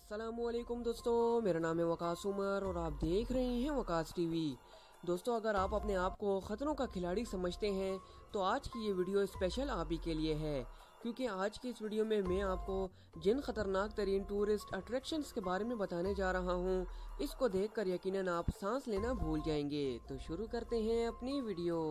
अस्सलामुअलैकुम दोस्तों, मेरा नाम है वकास उमर और आप देख रहे हैं वकास टीवी। दोस्तों, अगर आप अपने आप को खतरों का खिलाड़ी समझते हैं तो आज की ये वीडियो स्पेशल आप ही के लिए है, क्योंकि आज की इस वीडियो में मैं आपको जिन खतरनाक तरीन टूरिस्ट अट्रैक्शंस के बारे में बताने जा रहा हूँ, इसको देखकर यकीनन आप सांस लेना भूल जाएंगे। तो शुरू करते हैं अपनी video.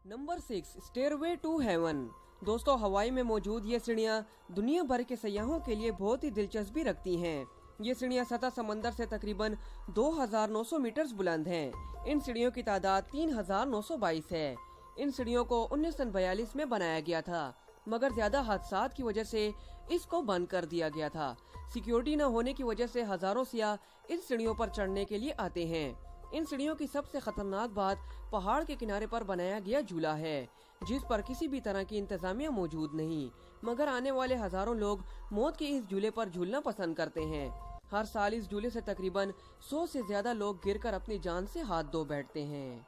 Number 6, stairway to heaven. दोस्तों, हवाई में मौजूद ये सीढ़ियाँ दुनिया भर के सयाहों के लिए बहुत ही दिलचस्पी रखती हैं। ये सीढ़ियाँ सतह समंदर से तकरीबन 2900 मीटर बुलंद हैं। इन सीढ़ियों की तादाद 3922 है। इन सीढ़ियों को 1942 में बनाया गया था, मगर ज्यादा हादसात की वजह से इसको बंद कर दिया गया था। सिक्योरिटी न होने की वजह से हजारों सियाह इन सीढ़ियों पर चढ़ने के लिए आते हैं। इन सीढ़ियों की सबसे खतरनाक बात पहाड़ के किनारे पर बनाया गया झूला है, जिस पर किसी भी तरह की इंतजामिया मौजूद नहीं, मगर आने वाले हजारों लोग मौत के इस झूले पर झूलना पसंद करते हैं। हर साल इस झूले से तकरीबन 100 से ज्यादा लोग गिरकर अपनी जान से हाथ धो बैठते हैं।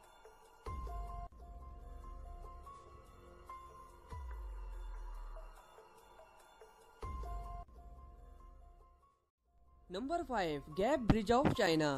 Number 5, gap bridge of China.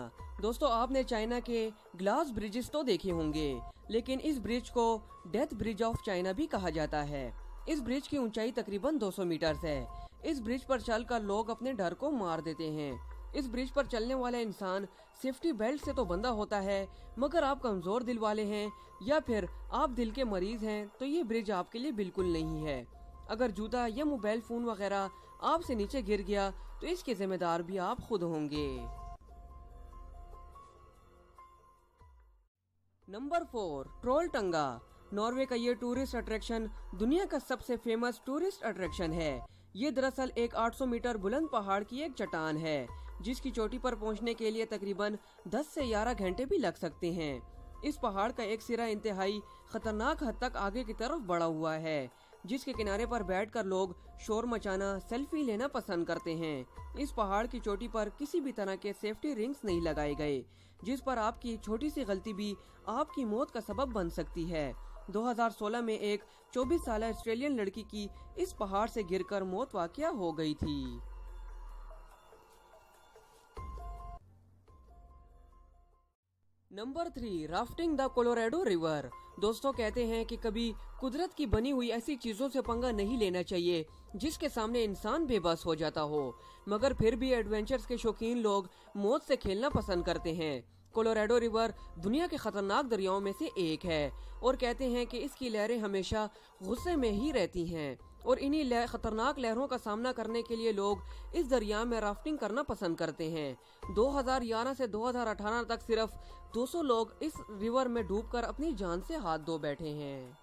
दोस्तों, आपने चाइना के ग्लास ब्रिजेस तो देखे होंगे, लेकिन इस ब्रिज को डेथ ब्रिज ऑफ चाइना भी कहा जाता है। इस ब्रिज की ऊंचाई तकरीबन 200 मीटर है। इस ब्रिज पर चलकर लोग अपने डर को मार देते हैं। इस ब्रिज पर चलने वाला इंसान सेफ्टी बेल्ट से तो बंधा होता है, मगर आप कमजोर दिल वाले हैं या फिर आप दिल के मरीज हैं तो ये ब्रिज आपके लिए बिल्कुल नहीं है। अगर जूता या मोबाइल फोन वगैरह आपसे नीचे गिर गया तो इसके जिम्मेदार भी आप खुद होंगे। नंबर 4, ट्रोल टंगा। नॉर्वे का ये टूरिस्ट अट्रैक्शन दुनिया का सबसे फेमस टूरिस्ट अट्रैक्शन है। ये दरअसल एक 800 मीटर बुलंद पहाड़ की एक चट्टान है, जिसकी चोटी पर पहुंचने के लिए तकरीबन 10 से 11 घंटे भी लग सकते हैं। इस पहाड़ का एक सिरा इंतहाई खतरनाक हद तक आगे की तरफ बढ़ा हुआ है, जिसके किनारे पर बैठकर लोग शोर मचाना, सेल्फी लेना पसंद करते हैं। इस पहाड़ की चोटी पर किसी भी तरह के सेफ्टी रिंग्स नहीं लगाए गए, जिस पर आपकी छोटी सी गलती भी आपकी मौत का सबब बन सकती है। 2016 में एक 24 साल ऑस्ट्रेलियन लड़की की इस पहाड़ से गिरकर मौत वाकया हो गई थी। Number 3, rafting the Colorado river. दोस्तों, कहते हैं कि कभी कुदरत की बनी हुई ऐसी चीजों से पंगा नहीं लेना चाहिए जिसके सामने इंसान बेबस हो जाता हो, मगर फिर भी एडवेंचर्स के शौकीन लोग मौत से खेलना पसंद करते हैं। कोलोराडो रिवर दुनिया के खतरनाक दरियाओं में से एक है और कहते हैं कि इसकी लहरें हमेशा गुस्से में ही रहती हैं, और इन्हीं खतरनाक लहरों का सामना करने के लिए लोग इस दरिया में राफ्टिंग करना पसंद करते हैं। 2011 से 2018 तक सिर्फ 200 लोग इस रिवर में डूबकर अपनी जान से हाथ धो बैठे हैं।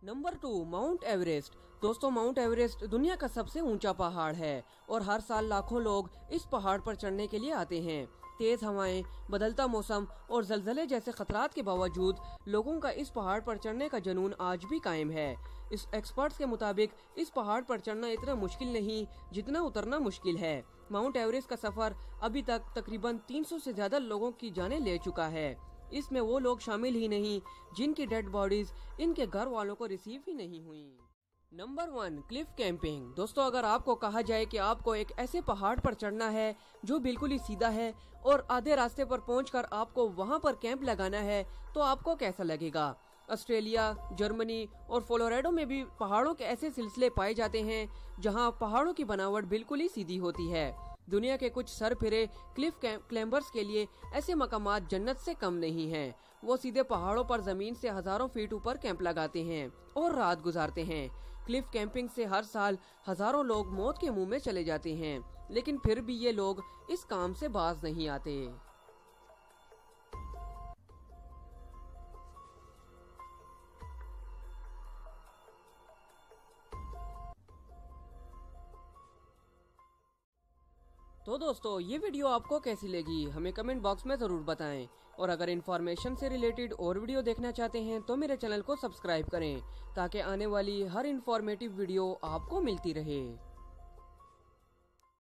Number 2, mount Everest. दोस्तों, माउंट एवरेस्ट दुनिया का सबसे ऊंचा पहाड़ है और हर साल लाखों लोग इस पहाड़ पर चढ़ने के लिए आते हैं। तेज हवाएं, बदलता मौसम और जलजले जैसे खतरात के बावजूद लोगों का इस पहाड़ पर चढ़ने का जुनून आज भी कायम है। इस एक्सपर्ट्स के मुताबिक इस पहाड़ पर चढ़ना इतना मुश्किल नहीं जितना उतरना मुश्किल है। माउंट एवरेस्ट का सफर अभी तक तकरीबन 300 से ज्यादा लोगों की जानें ले चुका है। इसमें वो लोग शामिल ही नहीं जिनकी डेड बॉडीज इनके घर वालों को रिसीव ही नहीं हुई। Number 1, Cliff camping. दोस्तों, अगर आपको कहा जाए कि आपको एक ऐसे पहाड़ पर चढ़ना है जो बिल्कुल ही सीधा है और आधे रास्ते पर पहुंचकर आपको वहां पर कैंप लगाना है, तो आपको कैसा लगेगा? ऑस्ट्रेलिया, जर्मनी और कोलोराडो में भी पहाड़ों के ऐसे सिलसिले पाए जाते हैं जहां पहाड़ों की बनावट बिल्कुल ही सीधी होती है। दुनिया के कुछ सरफिरे क्लिफ क्लाइंबर्स के लिए ऐसे मकामात जन्नत से कम नहीं हैं। वो सीधे पहाड़ों पर जमीन से हजारों फीट ऊपर कैंप लगाते हैं और रात गुजारते हैं। क्लिफ कैंपिंग से हर साल हजारों लोग मौत के मुंह में चले जाते हैं, लेकिन फिर भी ये लोग इस काम से बाज नहीं आते। तो दोस्तों ये वीडियो आपको कैसी लगी हमें कमेंट बॉक्स में ज़रूर बताएं। और अगर इन्फॉर्मेशन से रिलेटेड और वीडियो देखना चाहते हैं तो मेरे चैनल को सब्सक्राइब करें ताकि आने वाली हर इन्फॉर्मेटिव वीडियो आपको मिलती रहे।